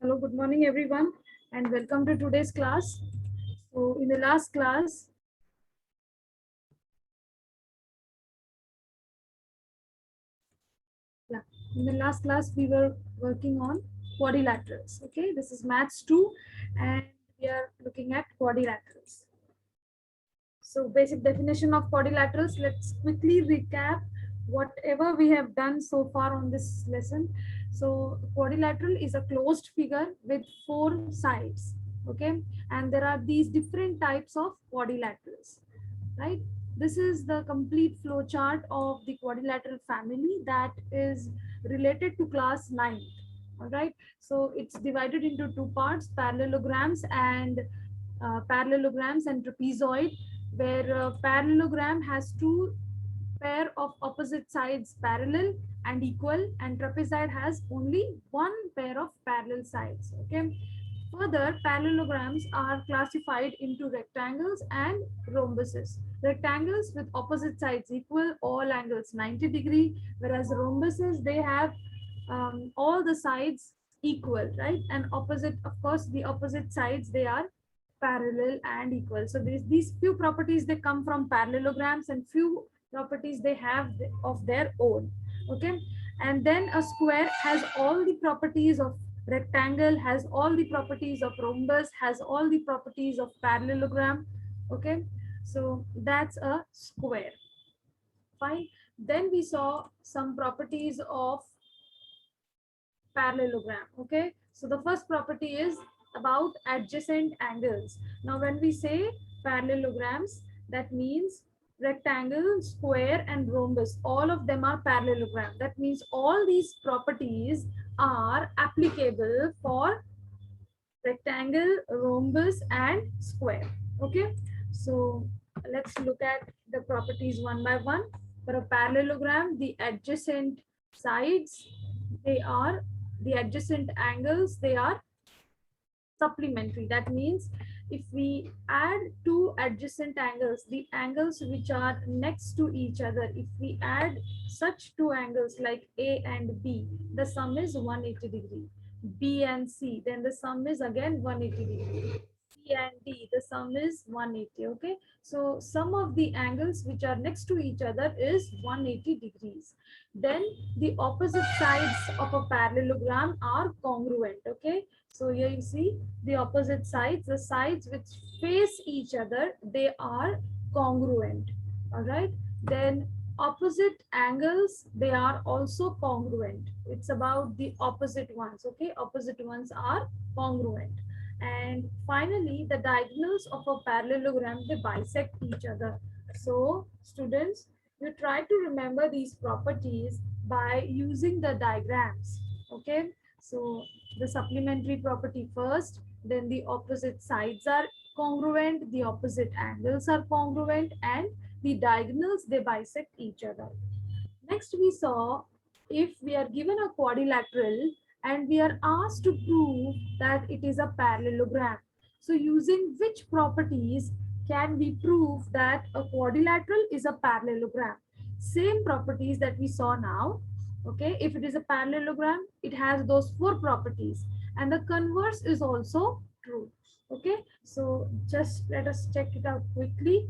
Hello, good morning everyone and welcome to today's class. So in the last class, yeah, in the last class we were working on quadrilaterals. Okay, this is maths 2 and we are looking at quadrilaterals. So basic definition of quadrilaterals, let's quickly recap whatever we have done so far on this lesson. So quadrilateral is a closed figure with four sides. Okay, and there are these different types of quadrilaterals, right? This is the complete flow chart of the quadrilateral family that is related to class 9. All right, so it's divided into two parts: parallelograms and trapezoid, where parallelogram has two pair of opposite sides parallel and equal, and trapezoid has only one pair of parallel sides. Okay, further parallelograms are classified into rectangles and rhombuses. Rectangles with opposite sides equal, all angles 90-degree, whereas rhombuses, they have all the sides equal, right? And opposite, of course, the opposite sides, they are parallel and equal. So these few properties, they come from parallelograms, and few properties they have of their own. Okay, and then a square has all the properties of rectangle, has all the properties of rhombus, has all the properties of parallelogram. Okay, so that's a square. Fine. Then we saw some properties of parallelogram. Okay, so the first property is about adjacent angles. Now when we say parallelograms, that means rectangle, square and rhombus, all of them are parallelogram. That means all these properties are applicable for rectangle, rhombus and square. Okay, so let's look at the properties one by one. For a parallelogram, the adjacent sides, they are the adjacent angles, they are supplementary. That means if we add two adjacent angles, the angles which are next to each other, if we add such two angles like A and B, the sum is 180-degree. B and C, then the sum is again 180-degree. C and D, the sum is 180. Okay, so sum of the angles which are next to each other is 180 degrees. Then the opposite sides of a parallelogram are congruent. Okay, so here you see the opposite sides, the sides which face each other, they are congruent. All right, then opposite angles, they are also congruent. It's about the opposite ones. Okay, opposite ones are congruent. And finally, the diagonals of a parallelogram, they bisect each other. So students, you try to remember these properties by using the diagrams. Okay, so the supplementary property first, then the opposite sides are congruent, the opposite angles are congruent, and the diagonals, they bisect each other. Next, we saw if we are given a quadrilateral and we are asked to prove that it is a parallelogram. So using which properties can we prove that a quadrilateral is a parallelogram? Same properties that we saw now. Okay, if it is a parallelogram, it has those four properties, and the converse is also true. Okay, so just let us check it out quickly.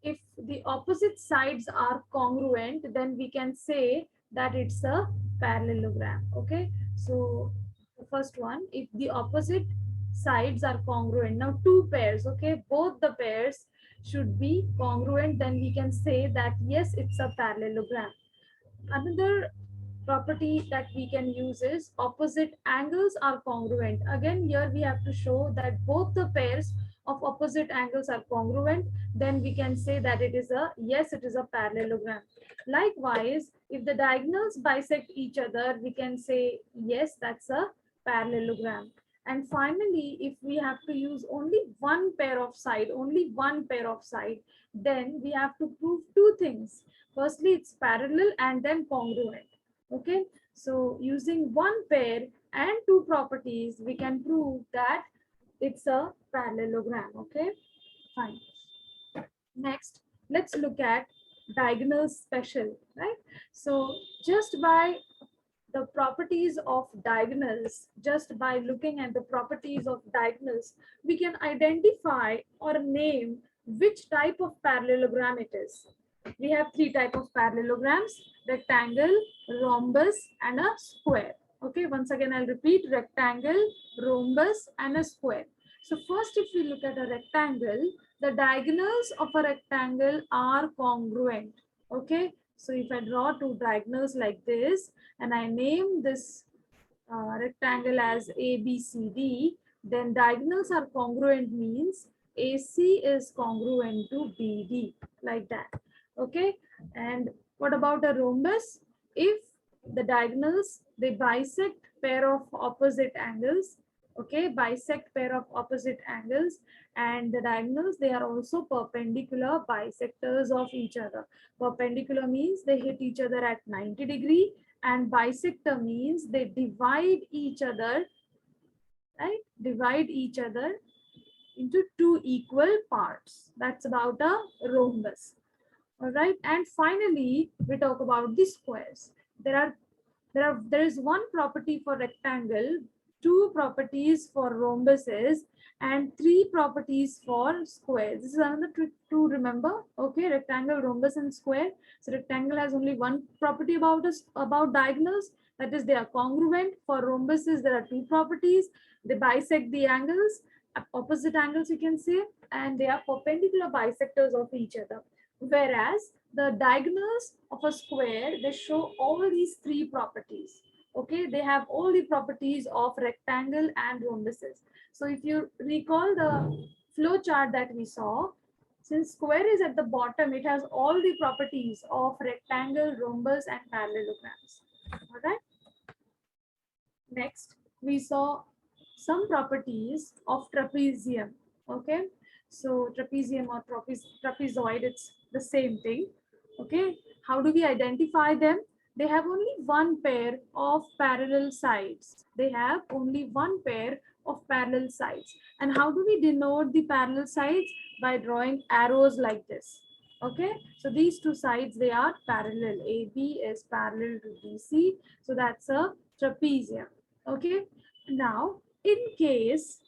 If the opposite sides are congruent, then we can say that it's a parallelogram. Okay, so the first one, if the opposite sides are congruent, now two pairs, okay, both the pairs should be congruent, then we can say that yes, it's a parallelogram. Another property that we can use is opposite angles are congruent. Again, here we have to show that both the pairs of opposite angles are congruent, then we can say that it is a yes, it is a parallelogram. Likewise, if the diagonals bisect each other, we can say yes, that's a parallelogram. And finally, if we have to use only one pair of side, then we have to prove two things. Firstly, it's parallel and then congruent. Okay, so using one pair and two properties, we can prove that it's a parallelogram. Okay, fine. Next, let's look at diagonal special, right? So just by the properties of diagonals, just by looking at the properties of diagonals, we can identify or name which type of parallelogram it is. We have three types of parallelograms: rectangle, rhombus, and a square. Okay, once again, I'll repeat: rectangle, rhombus, and a square. So first, if we look at a rectangle, the diagonals of a rectangle are congruent. Okay, so if I draw two diagonals like this and I name this rectangle as ABCD, then diagonals are congruent means AC is congruent to BD, like that. Okay, and what about a rhombus? If the diagonals, they bisect pair of opposite angles, okay, bisect pair of opposite angles, and the diagonals, they are also perpendicular bisectors of each other. Perpendicular means they hit each other at 90-degree, and bisector means they divide each other, right? Divide each other into two equal parts. That's about a rhombus. All right, and finally we talk about the squares. There is one property for rectangle, two properties for rhombuses, and three properties for squares. This is another trick to remember. Okay, rectangle, rhombus, and square. So rectangle has only one property about diagonals, that is they are congruent. For rhombuses, there are two properties: they bisect the angles, opposite angles you can say, and they are perpendicular bisectors of each other. Whereas the diagonals of a square, they show all these three properties. Okay, they have all the properties of rectangle and rhombuses. So if you recall the flow chart that we saw, since square is at the bottom, it has all the properties of rectangle, rhombus, and parallelograms. All right. Next, we saw some properties of trapezium. Okay, so trapezium or trapezoid, it's the same thing. Okay, how do we identify them? They have only one pair of parallel sides. They have only one pair of parallel sides. And how do we denote the parallel sides? By drawing arrows like this. Okay, so these two sides, they are parallel. AB is parallel to BC, so that's a trapezium. Okay, now in case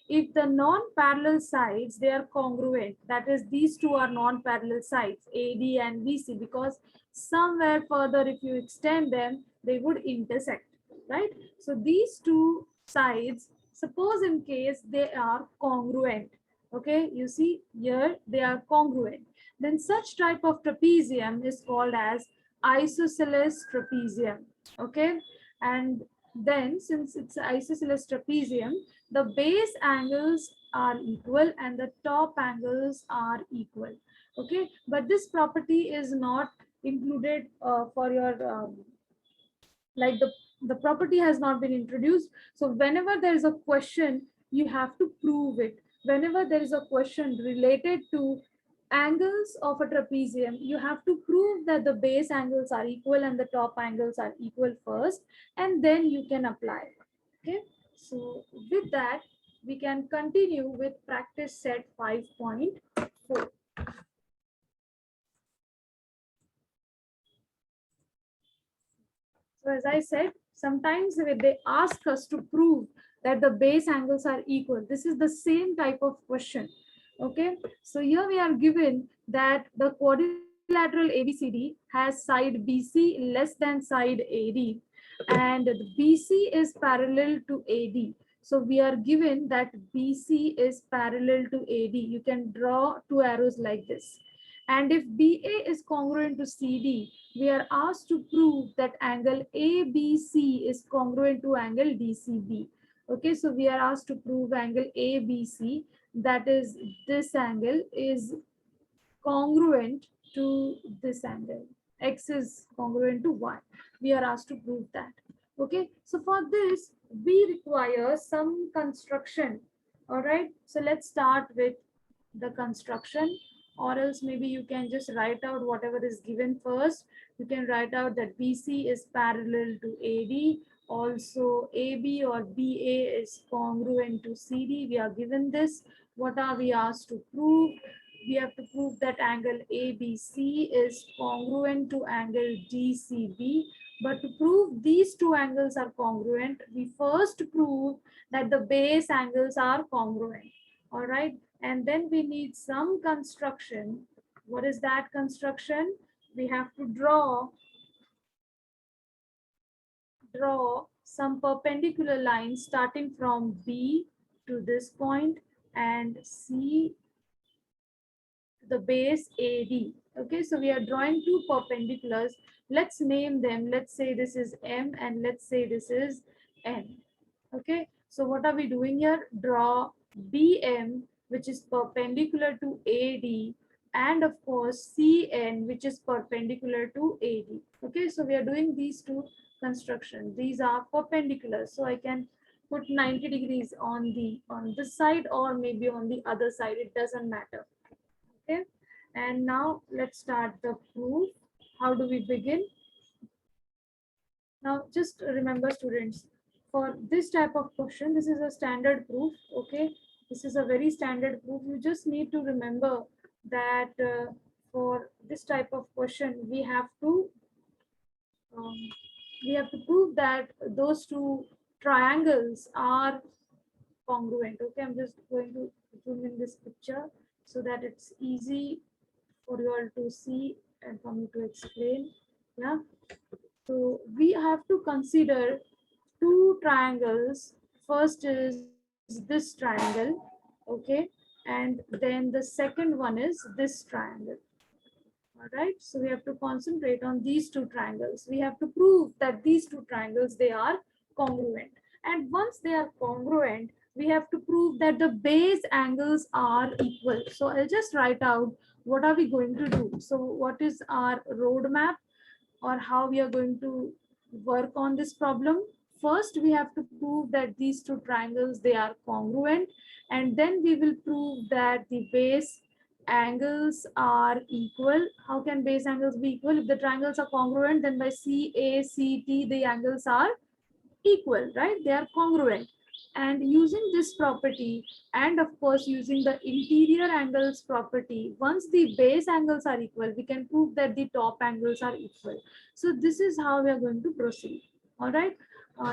if the non-parallel sides, they are congruent, that is these two are non-parallel sides, AD and BC, because somewhere further if you extend them, they would intersect, right? So these two sides, suppose in case they are congruent, okay, you see here they are congruent, then such type of trapezium is called as isosceles trapezium. Okay, and then since it's isosceles trapezium, the base angles are equal and the top angles are equal. Okay, but this property is not included for your like the property has not been introduced. So whenever there is a question, you have to prove it. Whenever there is a question related to angles of a trapezium, you have to prove that the base angles are equal and the top angles are equal first, and then you can apply. Okay, so with that, we can continue with practice set 5.4. So as I said, sometimes they ask us to prove that the base angles are equal. This is the same type of question. Okay, so here we are given that the quadrilateral ABCD has side BC less than side AD, and the BC is parallel to AD. So we are given that BC is parallel to AD. You can draw two arrows like this. And if BA is congruent to CD, we are asked to prove that angle ABC is congruent to angle DCB. Okay, so we are asked to prove angle ABC, that is this angle, is congruent to this angle. X is congruent to Y. We are asked to prove that. Okay, so for this, we require some construction. All right, so let's start with the construction, or else maybe you can just write out whatever is given first. You can write out that BC is parallel to AD. Also, AB or BA is congruent to CD. We are given this. What are we asked to prove? We have to prove that angle ABC is congruent to angle DCB. But to prove these two angles are congruent, we first prove that the base angles are congruent. All right. And then we need some construction. What is that construction? We have to draw some perpendicular lines starting from B to this point and C to the base AD. Okay, so we are drawing two perpendiculars. Let's name them. Let's say this is M and let's say this is N. Okay, so what are we doing here? Draw BM, which is perpendicular to AD, and of course CN, which is perpendicular to AD. Okay, so we are doing these two construction. These are perpendicular, so I can put 90 degrees on this side or maybe on the other side. It doesn't matter. Okay, and now let's start the proof. How do we begin? Now just remember, students, for this type of question, this is a standard proof. Okay, this is a very standard proof. You just need to remember that for this type of question we have to prove that those two triangles are congruent. Okay, I'm just going to zoom in this picture so that it's easy for you all to see and for me to explain. Yeah, so we have to consider two triangles. First is this triangle, okay, and then the second one is this triangle. All right, so we have to concentrate on these two triangles. We have to prove that these two triangles, they are congruent. And once they are congruent, we have to prove that the base angles are equal. So I'll just write out what are we going to do. So what is our roadmap or how we are going to work on this problem? First, we have to prove that these two triangles, they are congruent, and then we will prove that the base angles are equal. How can base angles be equal? If the triangles are congruent, then by CACT, the angles are equal, right? They are congruent. And using this property, and of course using the interior angles property, once the base angles are equal, we can prove that the top angles are equal. So this is how we are going to proceed. All right,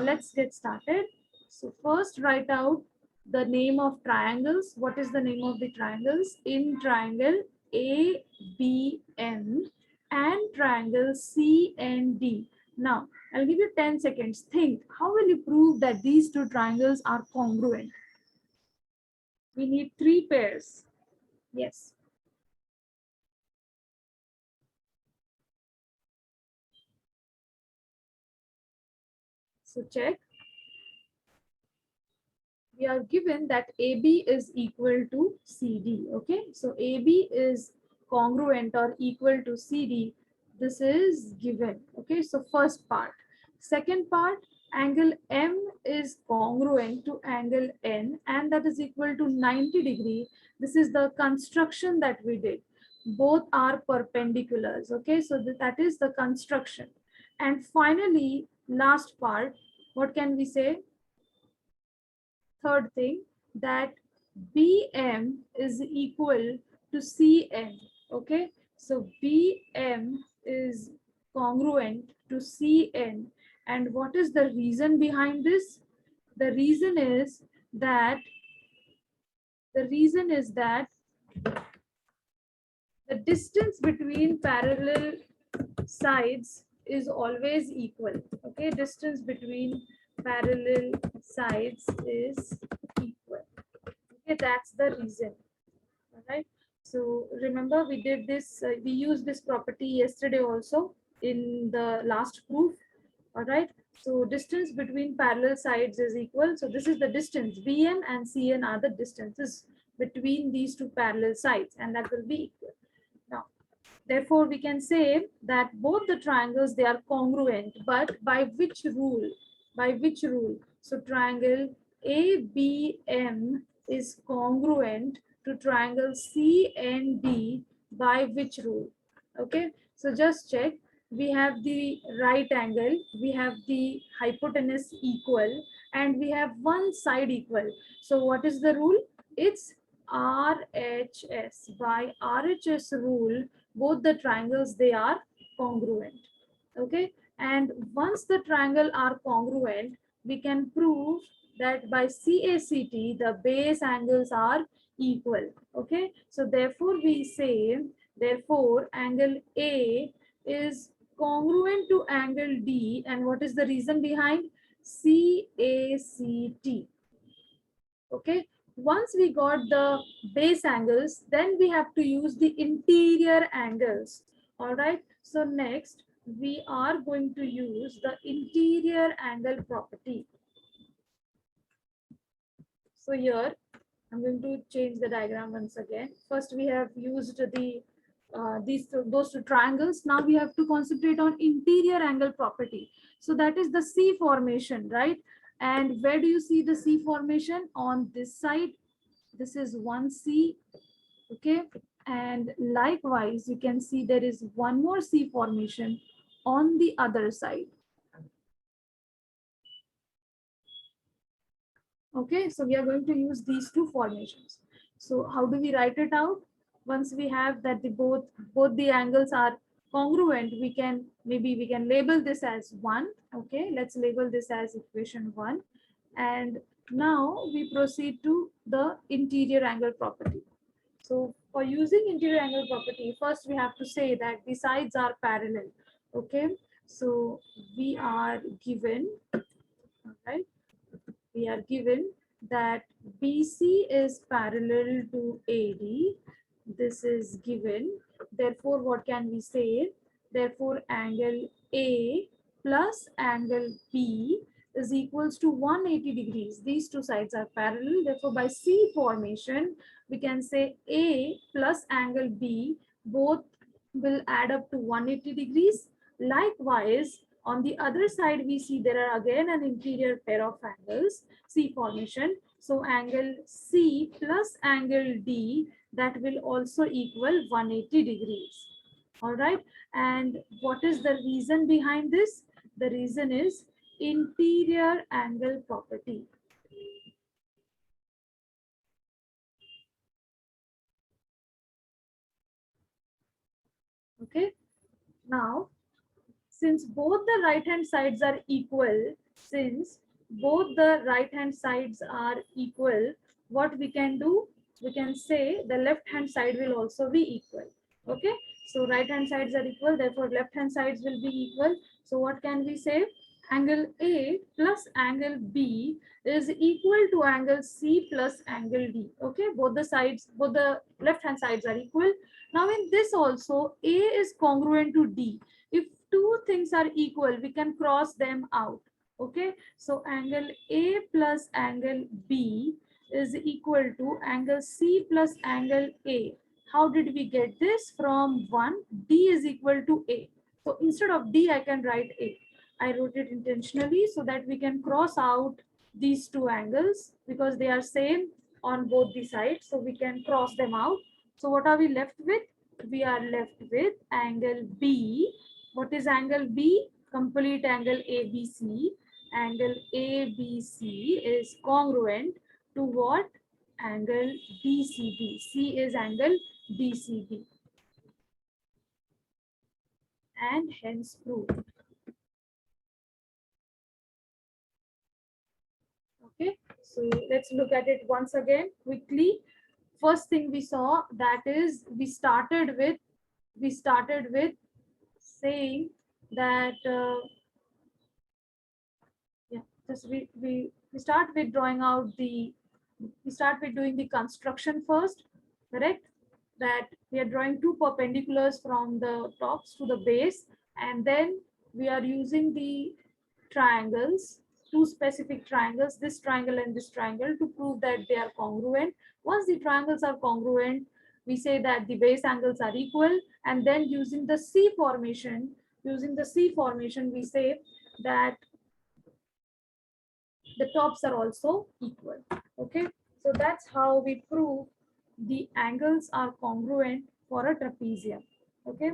let's get started. So first write out the name of triangles. What is the name of the triangles? In triangle ABM and triangle CND. Now I'll give you 10 seconds. Think, how will you prove that these two triangles are congruent? We need three pairs. Yes. So check. We are given that AB is equal to CD. Okay. So AB is congruent or equal to CD. This is given. Okay. So first part. Second part, angle M is congruent to angle N and that is equal to 90 degree. This is the construction that we did. Both are perpendiculars. Okay. So that is the construction. And finally, last part, what can we say? Third thing, that BM is equal to CN. Okay, so BM is congruent to CN. And what is the reason behind this? The reason is that the distance between parallel sides is always equal. Okay, distance between parallel sides is equal. Okay, that's the reason. All right, so remember we did this, we used this property yesterday also in the last proof. All right, so distance between parallel sides is equal. So this is the distance. BM and CN are the distances between these two parallel sides, and that will be equal. Now, therefore, we can say that both the triangles, they are congruent, but by which rule? By which rule? So triangle ABM is congruent to triangle CND by which rule? Okay, so just check. We have the right angle, we have the hypotenuse equal, and we have one side equal. So what is the rule? It's RHS. By RHS rule, both the triangles, they are congruent. Okay, And once the triangle are congruent, we can prove that by CACT, the base angles are equal. Okay, so therefore we say, therefore angle A is congruent to angle D. And what is the reason behind? CACT. Okay, once we got the base angles, then we have to use the interior angles. All right, so next we are going to use the interior angle property. So here I'm going to change the diagram once again. First we have used the those two triangles. Now we have to concentrate on interior angle property. So that is the C formation, right? And where do you see the C formation? On this side. This is 1C, okay? And likewise, you can see there is one more C formation on the other side. Okay, so we are going to use these two formations. So how do we write it out? Once we have that both the angles are congruent, we can label this as 1. Okay, let's label this as equation 1. And now we proceed to the interior angle property. So for using interior angle property, first we have to say that the sides are parallel. Okay, so we are given, right? We are given that BC is parallel to AD. This is given. Therefore, what can we say? Therefore, angle A plus angle B is equals to 180 degrees. These two sides are parallel. Therefore, by C formation, we can say A plus angle B both will add up to 180 degrees. Likewise, on the other side, we see there are again an interior pair of angles, C formation. So angle C plus angle D, that will also equal 180 degrees. All right. And what is the reason behind this? The reason is interior angle property. Okay. Now, since both the right hand sides are equal, what we can do? We can say the left hand side will also be equal. Okay, so right hand sides are equal, therefore left hand sides will be equal. So what can we say? Angle A plus angle B is equal to angle C plus angle D. Okay, both the left hand sides are equal. Now in this also, A is congruent to D. If two things are equal, we can cross them out. Okay, so angle A plus angle B is equal to angle C plus angle A. How did we get this? From 1, D is equal to A. So instead of D, I can write A. I wrote it intentionally so that we can cross out these two angles because they are same on both the sides. So we can cross them out. So what are we left with? We are left with angle B. What is angle B? Complete angle ABC. Angle ABC is congruent to what? Angle DCB. C is angle DCB. And hence proved. Okay, so let's look at it once again quickly. First thing we saw, that is we started with saying that we start with drawing out the we start with doing the construction first, correct? That we are drawing two perpendiculars from the tops to the base, and then we are using the triangles, two specific triangles, this triangle and this triangle, to prove that they are congruent. Once the triangles are congruent, we say that the base angles are equal, and then using the C formation, we say that the tops are also equal. Okay, so that's how we prove the angles are congruent for a trapezium. Okay,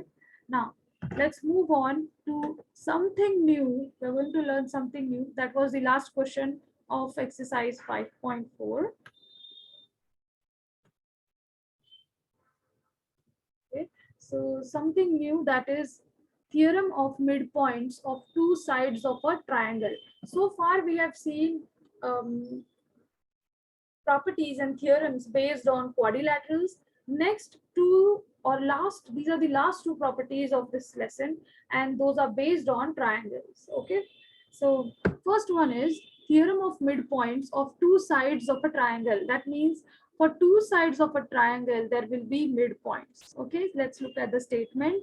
now let's move on to something new. We're going to learn something new. That was the last question of exercise 5.4. Okay, so something new, that is theorem of midpoints of two sides of a triangle. So far we have seen properties and theorems based on quadrilaterals. Next two or last, these are the last two properties of this lesson, and those are based on triangles. Okay, so first one is theorem of midpoints of two sides of a triangle. That means for two sides of a triangle there will be midpoints. Okay, let's look at the statement.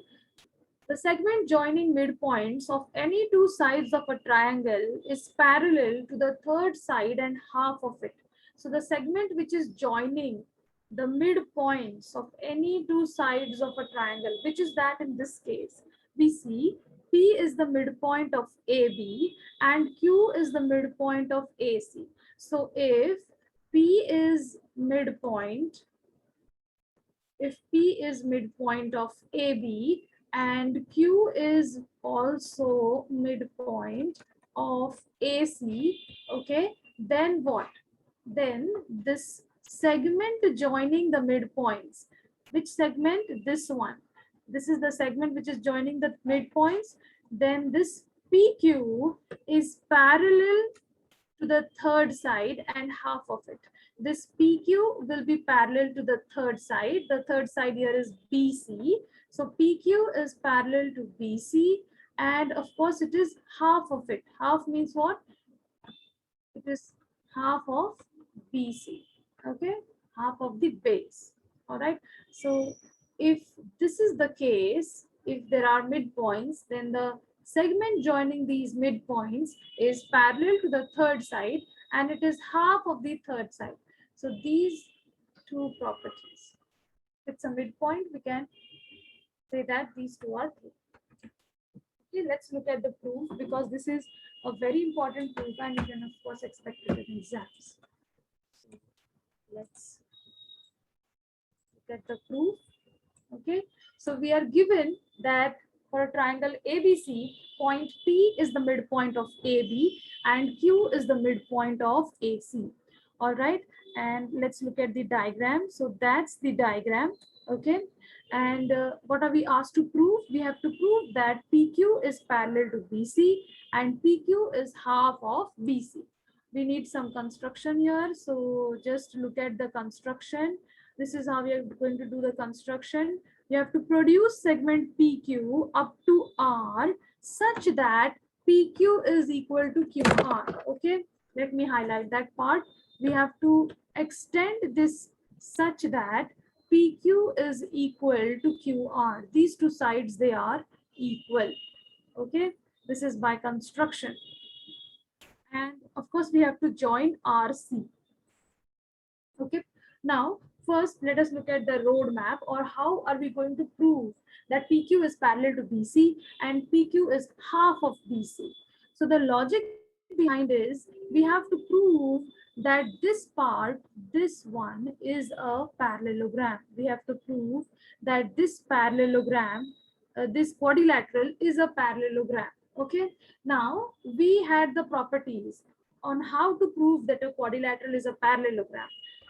The segment joining midpoints of any two sides of a triangle is parallel to the third side and half of it. So the segment which is joining the midpoints of any two sides of a triangle, which is that in this case, we see P is the midpoint of AB and Q is the midpoint of AC. So if P is midpoint, if P is midpoint of AB and Q is also midpoint of AC, okay, then what? Then this segment joining the midpoints, which segment? This one. This is the segment which is joining the midpoints. Then this PQ is parallel to the third side and half of it. This PQ will be parallel to the third side. The third side here is BC. So PQ is parallel to BC, and of course it is half of it. Half means what? It is half of BC. Okay, half of the base. All right. So if this is the case, if there are midpoints, then the segment joining these midpoints is parallel to the third side and it is half of the third side. So these two properties. If it's a midpoint, we can say that these two are true. Okay, let's look at the proof, because this is a very important proof and you can of course expect it in exams. So let's look at the proof. Okay, so we are given that for a triangle ABC, point P is the midpoint of AB and Q is the midpoint of AC. All right, and let's look at the diagram. So that's the diagram. Okay, and what are we asked to prove? We have to prove that PQ is parallel to BC and PQ is half of BC. We need some construction here, so just look at the construction. This is how we are going to do the construction. You have to produce segment PQ up to R such that PQ is equal to QR. Okay, let me highlight that part. We have to extend this such that PQ is equal to QR. These two sides, they are equal. Okay, this is by construction. And of course, we have to join RC. Okay, now first let us look at the roadmap, or how are we going to prove that PQ is parallel to BC and PQ is half of BC. So the logic behind is we have to prove that this part, this one is a parallelogram. We have to prove that this parallelogram, this quadrilateral is a parallelogram. Okay, now we had the properties on how to prove that a quadrilateral is a parallelogram.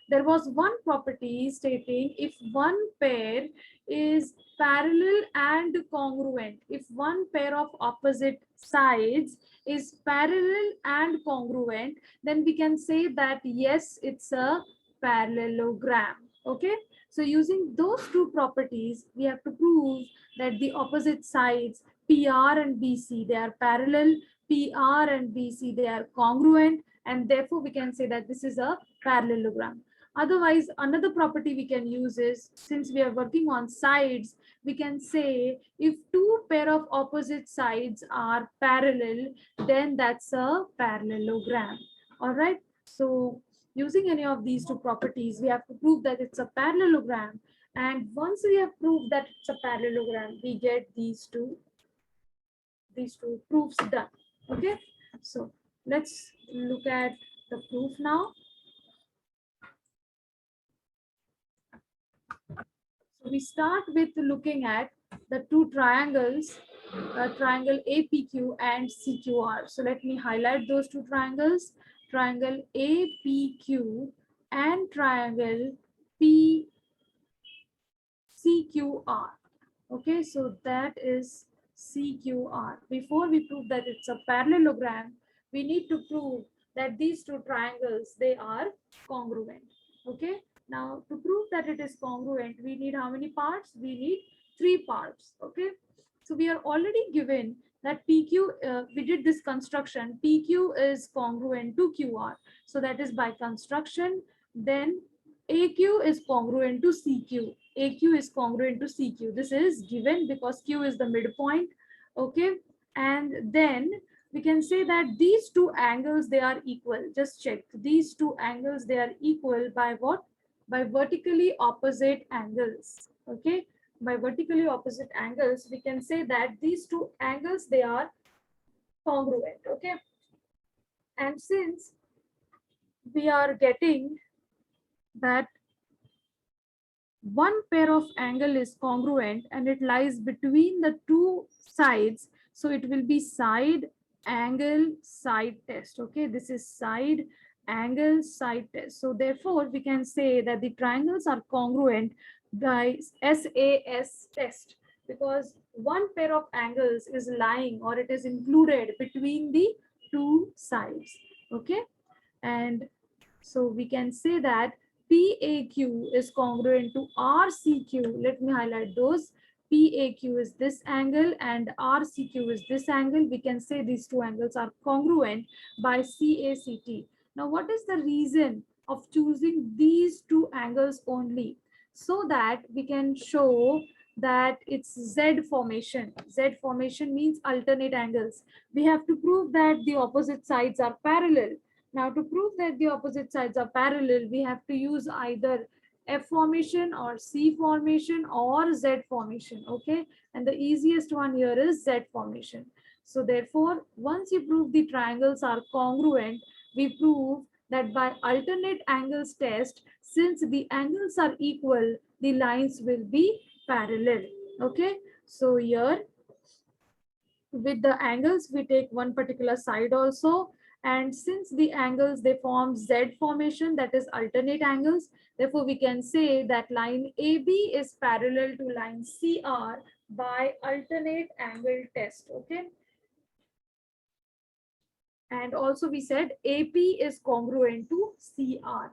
There was one property stating if one pair is parallel and congruent, if one pair of opposite sides is parallel and congruent, then we can say that yes, it's a parallelogram. Okay, so using those two properties, we have to prove that the opposite sides PR and BC, they are parallel, PR and BC, they are congruent, and therefore we can say that this is a parallelogram. Otherwise, another property we can use is, since we are working on sides, we can say if two pair of opposite sides are parallel, then that's a parallelogram. All right. So using any of these two properties, we have to prove that it's a parallelogram. And once we have proved that it's a parallelogram, we get these two proofs done. Okay. So let's look at the proof now. So we start with looking at the two triangles, triangle APQ and CQR. So let me highlight those two triangles, triangle APQ and triangle PCQR. Okay, so that is CQR. Before we prove that it's a parallelogram, we need to prove that these two triangles, they are congruent. Okay. Now to prove that it is congruent, we need how many parts? We need 3 parts. Okay. So we are already given that PQ, we did this construction, PQ is congruent to QR. So that is by construction. Then AQ is congruent to CQ. AQ is congruent to CQ. This is given because Q is the midpoint. Okay. And then we can say that these two angles, they are equal. Just check. These two angles, they are equal by what? By vertically opposite angles. Okay. By vertically opposite angles, we can say that these two angles, they are congruent. Okay. And since we are getting that one pair of angle is congruent and it lies between the two sides, so it will be side angle side test. Okay, this is side angle side test. So therefore we can say that the triangles are congruent by SAS test, because one pair of angles is lying or it is included between the two sides. Okay, and so we can say that PAQ is congruent to RCQ. Let me highlight those. PAQ is this angle and RCQ is this angle. We can say these two angles are congruent by CACT. Now, what is the reason of choosing these two angles only? So that we can show that it's Z formation. Z formation means alternate angles. We have to prove that the opposite sides are parallel. Now, to prove that the opposite sides are parallel, we have to use either F formation or C formation or Z formation. Okay, and the easiest one here is Z formation. So therefore, once you prove the triangles are congruent, we prove that by alternate angles test, since the angles are equal, the lines will be parallel. Okay, so here with the angles, we take one particular side also. And since the angles, they form Z formation, that is alternate angles, therefore we can say that line AB is parallel to line CR by alternate angle test. Okay. And also we said AP is congruent to CR.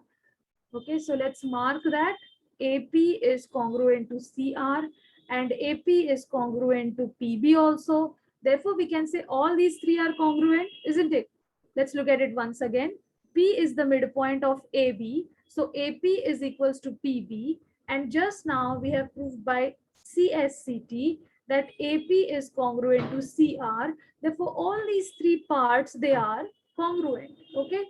Okay, so let's mark that AP is congruent to CR and AP is congruent to PB also. Therefore, we can say all these three are congruent, isn't it? Let's look at it once again. P is the midpoint of AB. So AP is equals to PB. And just now we have proved by CSCT that AP is congruent to CR. Therefore, all these three parts, they are congruent. Okay.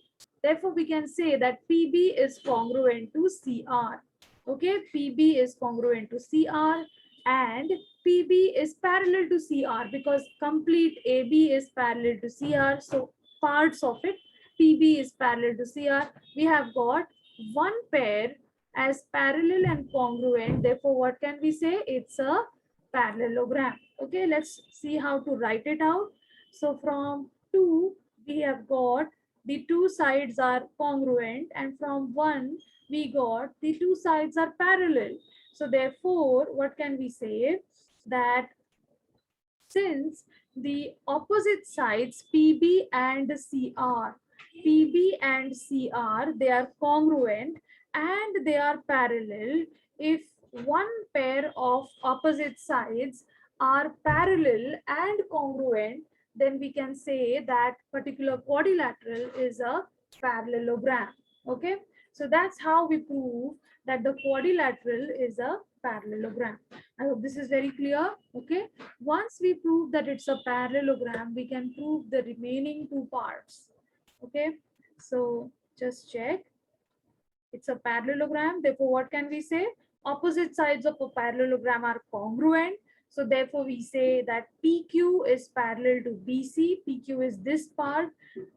Therefore, we can say that PB is congruent to CR. Okay, PB is congruent to CR and PB is parallel to CR because complete AB is parallel to CR. So parts of it, PB is parallel to CR. We have got one pair as parallel and congruent. Therefore, what can we say? It's a parallelogram. Okay, let's see how to write it out. So from 2, we have got the two sides are congruent, and from 1 we got the two sides are parallel. So therefore, what can we say? That since the opposite sides PB and CR, they are congruent and they are parallel. If one pair of opposite sides are parallel and congruent, then we can say that particular quadrilateral is a parallelogram. Okay, so that's how we prove that the quadrilateral is a parallelogram. I hope this is very clear. Okay, once we prove that it's a parallelogram, we can prove the remaining two parts. Okay, so just check. It's a parallelogram. Therefore, what can we say? Opposite sides of a parallelogram are congruent. So therefore, we say that PQ is parallel to BC. PQ is this part.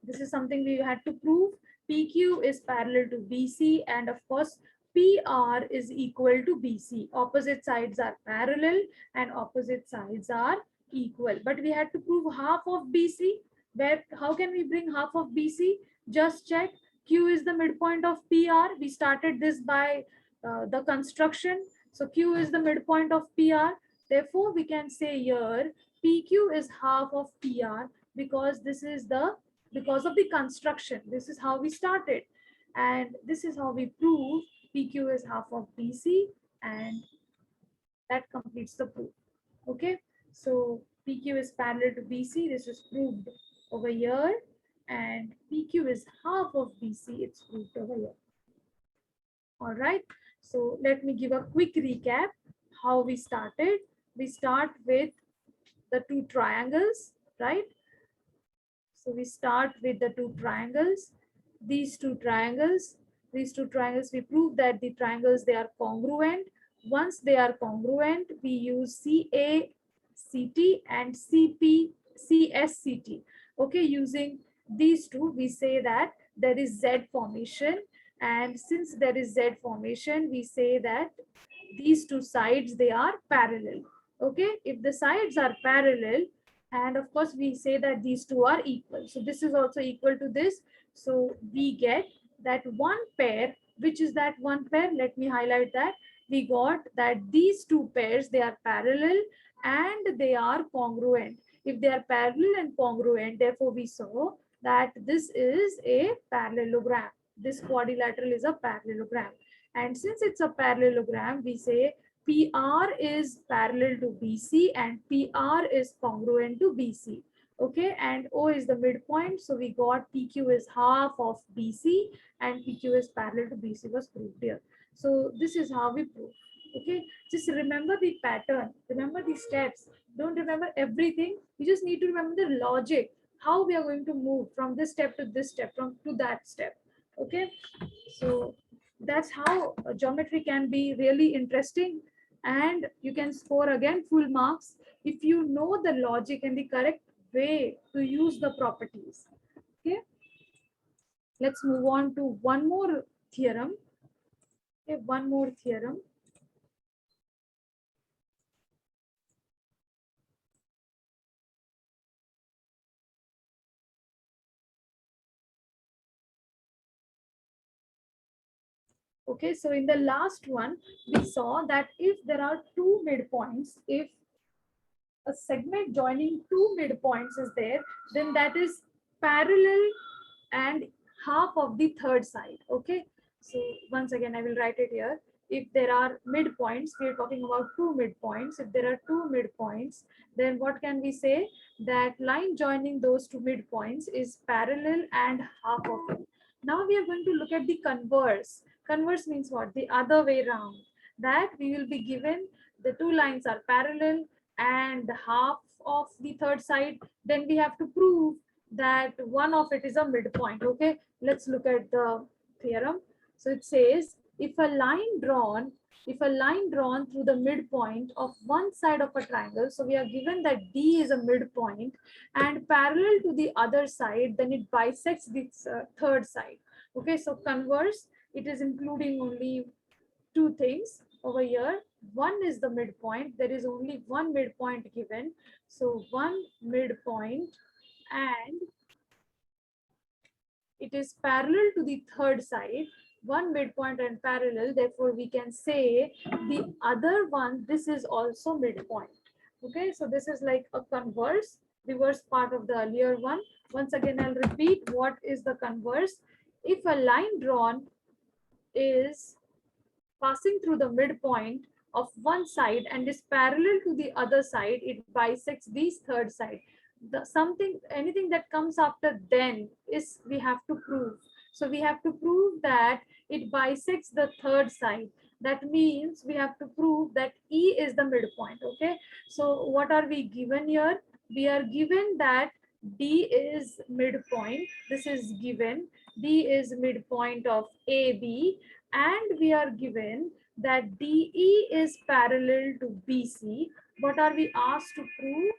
This is something we had to prove. PQ is parallel to BC. And of course, PR is equal to BC. Opposite sides are parallel and opposite sides are equal. But we had to prove half of BC. Where, how can we bring half of BC? Just check. Q is the midpoint of PR. We started this by the construction. So Q is the midpoint of PR. Therefore, we can say here PQ is half of PR because because of the construction. This is how we started, and this is how we prove PQ is half of BC, and that completes the proof. Okay, so PQ is parallel to BC. This is proved over here, and PQ is half of BC. It's proved over here. All right, so let me give a quick recap how we started. We start with the two triangles, right? So we start with the two triangles. These two triangles, we prove that the triangles, they are congruent. Once they are congruent, we use CACT and CSCT. Okay, using these two, we say that there is Z formation. And since there is Z formation, we say that these two sides, they are parallel. Okay, if the sides are parallel, and of course we say that these two are equal, so this is also equal to this, so we get that one pair. Which is that one pair? Let me highlight that. We got that these two pairs, they are parallel and they are congruent. If they are parallel and congruent, therefore we saw that this is a parallelogram. This quadrilateral is a parallelogram, and since it's a parallelogram, we say PR is parallel to BC and PR is congruent to BC. Okay, and O is the midpoint. So we got PQ is half of BC and PQ is parallel to BC was proved here. So this is how we prove. Okay, just remember the pattern, remember the steps. Don't remember everything. You just need to remember the logic, how we are going to move from this step to this step, from to that step. Okay, so that's how geometry can be really interesting, and you can score again full marks if you know the logic and the correct way to use the properties. Okay, let's move on to one more theorem. Okay, one more theorem. Okay, so in the last one, we saw that if there are two midpoints, if a segment joining two midpoints is there, then that is parallel and half of the third side. Okay, so once again, I will write it here. If there are midpoints, we are talking about two midpoints. If there are two midpoints, then what can we say? That line joining those two midpoints is parallel and half of it. Now we are going to look at the converse. Converse means what? The other way around. That we will be given the two lines are parallel and half of the third side. Then we have to prove that one of it is a midpoint. Okay, let's look at the theorem. So it says if a line drawn through the midpoint of one side of a triangle, so we are given that D is a midpoint and parallel to the other side, then it bisects the third side. Okay, so converse, it is including only two things over here. One is the midpoint. There is only one midpoint given, so one midpoint, and it is parallel to the third side. One midpoint and parallel, therefore we can say the other one, this is also midpoint. Okay, so this is like a converse, reverse part of the earlier one. Once again, I'll repeat what is the converse. If a line drawn is passing through the midpoint of one side and is parallel to the other side, it bisects the third side. Anything that comes after then is we have to prove. So we have to prove that it bisects the third side. That means we have to prove that E is the midpoint. Okay, so what are we given here? We are given that D is midpoint. This is given. D is midpoint of AB, and we are given that DE is parallel to BC. What are we asked to prove?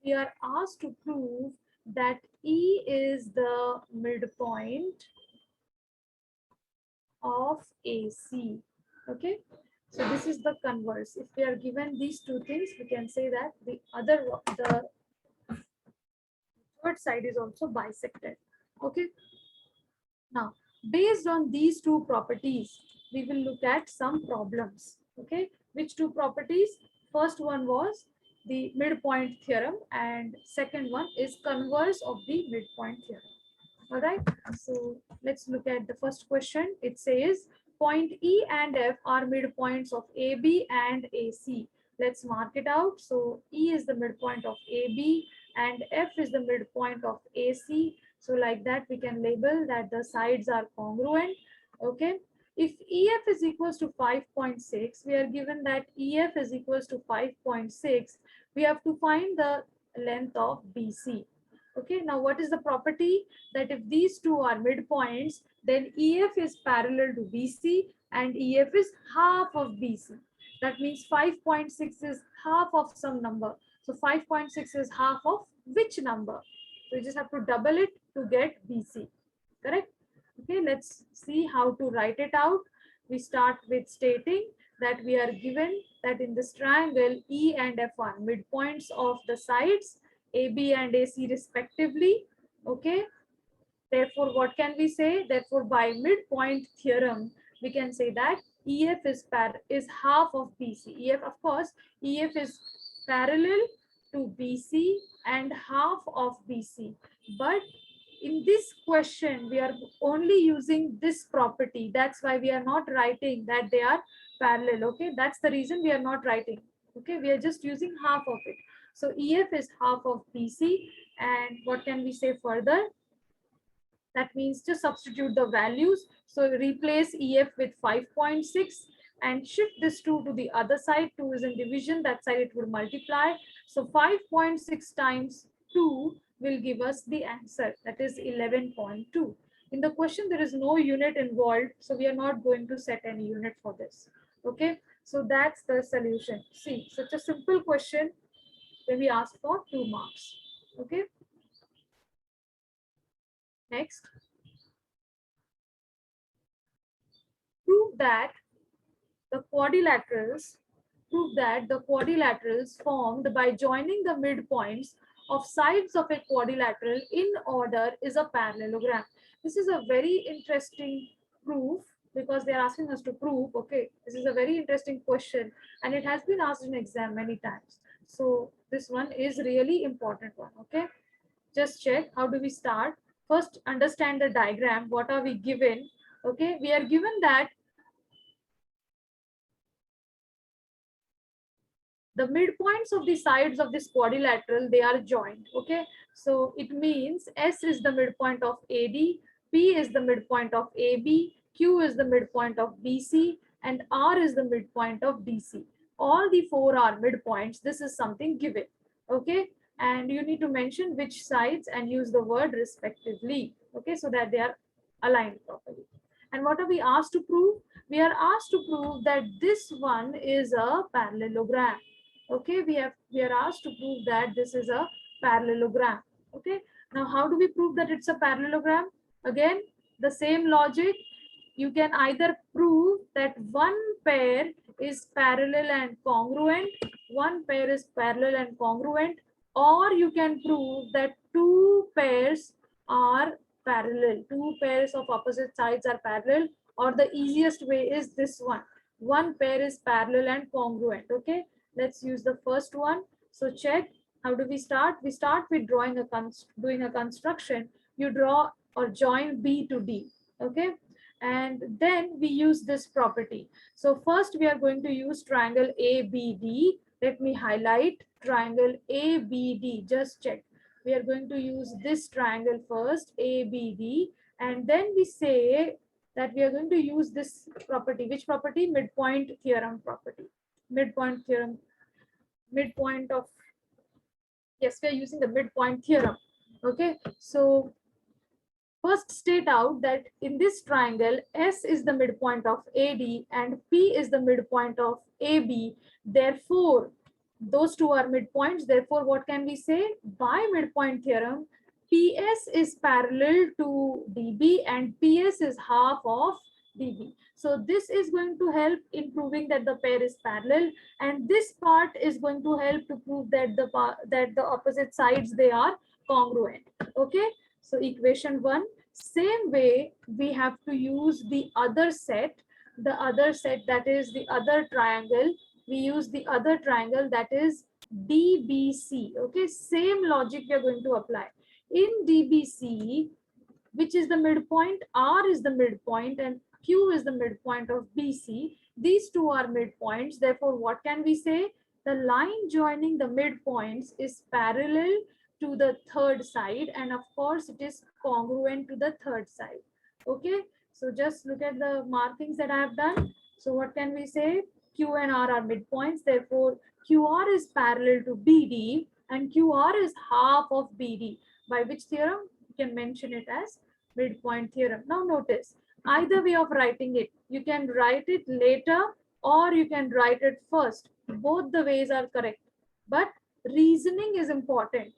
We are asked to prove that E is the midpoint of AC. Okay, so this is the converse. If we are given these two things, we can say that the third side is also bisected. Okay, now based on these two properties, we will look at some problems. Okay, which two properties? First one was the midpoint theorem, and second one is converse of the midpoint theorem. All right, so let's look at the first question. It says point E and F are midpoints of AB and AC. Let's mark it out. So E is the midpoint of AB and F is the midpoint of AC. So like that, we can label that the sides are congruent. Okay. If EF is equals to 5.6, we are given that EF is equals to 5.6. We have to find the length of BC. Okay, now what is the property? That if these two are midpoints, then EF is parallel to BC and EF is half of BC. That means 5.6 is half of some number. So 5.6 is half of which number? So you just have to double it to get BC, correct? Okay, let's see how to write it out. We start with stating that we are given that in this triangle E and F are midpoints of the sides AB and AC respectively. Okay, therefore what can we say? Therefore by midpoint theorem we can say that EF is half of BC. EF, of course, EF is parallel to BC and half of BC, but in this question we are only using this property. That's why we are not writing that they are parallel. Okay, that's the reason we are not writing. Okay, we are just using half of it. So EF is half of BC, and what can we say further? That means to substitute the values. So replace EF with 5.6 and shift this 2 to the other side. 2 is in division, that side it would multiply. So 5.6 times 2 will give us the answer, that is 11.2. In the question there is no unit involved, so we are not going to set any unit for this. Okay, so that's the solution. See, such a simple question when we ask for 2 marks. Okay, next, prove that the quadrilaterals formed by joining the midpoints of sides of a quadrilateral in order is a parallelogram. This is a very interesting proof because they are asking us to prove. Okay, this is a very interesting question and it has been asked in exam many times. So this one is really important one. Okay, just check. How do we start? First, understand the diagram. What are we given? Okay, we are given that the midpoints of the sides of this quadrilateral, they are joined. Okay, so it means S is the midpoint of AD, P is the midpoint of AB, Q is the midpoint of BC, and R is the midpoint of DC. All the 4 are midpoints. This is something given. Okay, and you need to mention which sides and use the word respectively. Okay, so that they are aligned properly. And what are we asked to prove? We are asked to prove that this one is a parallelogram. Okay, we are asked to prove that this is a parallelogram. Okay, now how do we prove that it's a parallelogram? Again, the same logic. You can either prove that one pair is parallel and congruent, one pair is parallel and congruent, or you can prove that 2 pairs are parallel, 2 pairs of opposite sides are parallel, or the easiest way is this one pair is parallel and congruent. Okay, let's use the first one. So check, how do we start? We start with doing a construction. You draw or join B to D. Okay, and then we use this property. So first we are going to use triangle ABD. Let me highlight triangle ABD. Just check. We are going to use this triangle first, ABD, and then we say that we are going to use this property. Which property? Midpoint theorem property. Midpoint theorem. Midpoint of, yes, we are using the midpoint theorem. Okay, so first state out that in this triangle, S is the midpoint of AD and P is the midpoint of AB. Therefore, those 2 are midpoints. Therefore, what can we say? By midpoint theorem, PS is parallel to DB and PS is half of DB. So this is going to help in proving that the pair is parallel, and this part is going to help to prove that the opposite sides, they are congruent. Okay, so equation 1. Same way we have to use the other set that is the other triangle. We use the other triangle, that is DBC. Okay, same logic we are going to apply. In DBC, which is the midpoint, R is the midpoint and Q is the midpoint of BC. These two are midpoints. Therefore, what can we say? The line joining the midpoints is parallel to the third side, and of course it is congruent to the third side. Okay, so just look at the markings that I have done. So what can we say? Q and R are midpoints. Therefore, QR is parallel to BD and QR is half of BD. By which theorem? You can mention it as midpoint theorem. Now notice, either way of writing it, you can write it later or you can write it first. Both the ways are correct, but reasoning is important.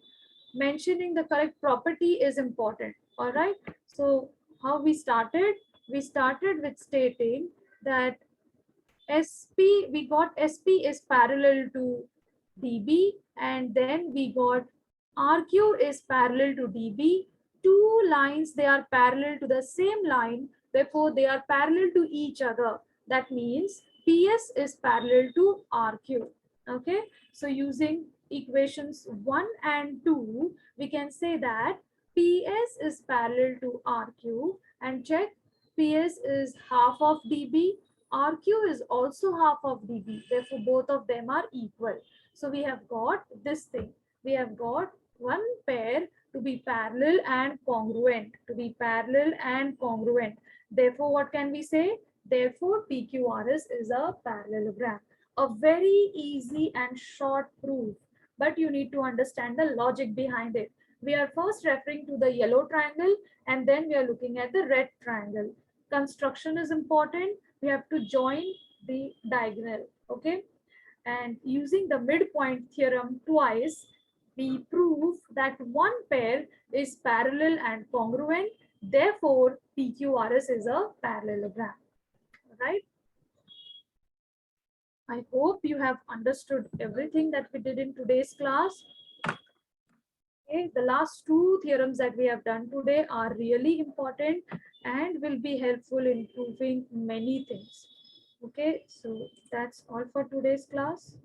Mentioning the correct property is important. All right, so how we started with stating that SP, we got SP is parallel to DB, and then we got RQ is parallel to DB. Two lines, they are parallel to the same line, therefore they are parallel to each other. That means PS is parallel to RQ. Okay, so using equations 1 and 2, we can say that PS is parallel to RQ, and check, PS is half of DB, RQ is also half of DB. Therefore, both of them are equal. So we have got this thing. We have got one pair to be parallel and congruent. To be parallel and congruent. Therefore, what can we say? Therefore, PQRS is a parallelogram. A very easy and short proof, but you need to understand the logic behind it. We are first referring to the yellow triangle and then we are looking at the red triangle. Construction is important. We have to join the diagonal. Okay, and using the midpoint theorem twice, we prove that one pair is parallel and congruent. Therefore, PQRS is a parallelogram. Right? I hope you have understood everything that we did in today's class. Okay, the last two theorems that we have done today are really important and will be helpful in proving many things. Okay, so that's all for today's class.